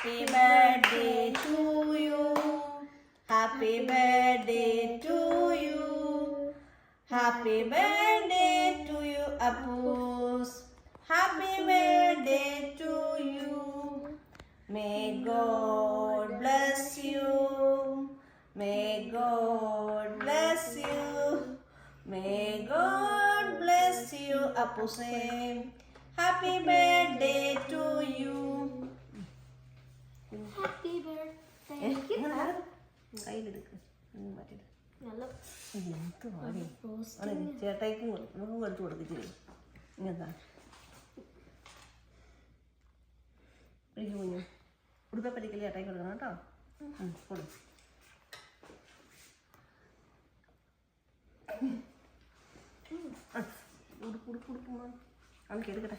Happy birthday to you. Happy birthday to you. Happy birthday to you, Appus. Happy birthday to you. May God bless you. May God bless you. May God bless you, Appuse. Happy birthday to you. Happy birthday. കയ്യിലെടുക്ക് മാറ്റിട്ട് നല്ല ചേട്ടായിക്കും നമുക്ക് എടുത്തു കൊടുക്കിച്ചില്ലേ ഇങ്ങനെന്താ എനിക്ക് കുഞ്ഞു ഉടുപ്പ പഠിക്കല് ചേട്ടായിക്ക് കൊടുക്കണം കേട്ടോ കൊടു ഉടുപ്പ് ഉടുപ്പ് ഉടുപ്പ് അവൾക്ക് എടുക്കട്ടെ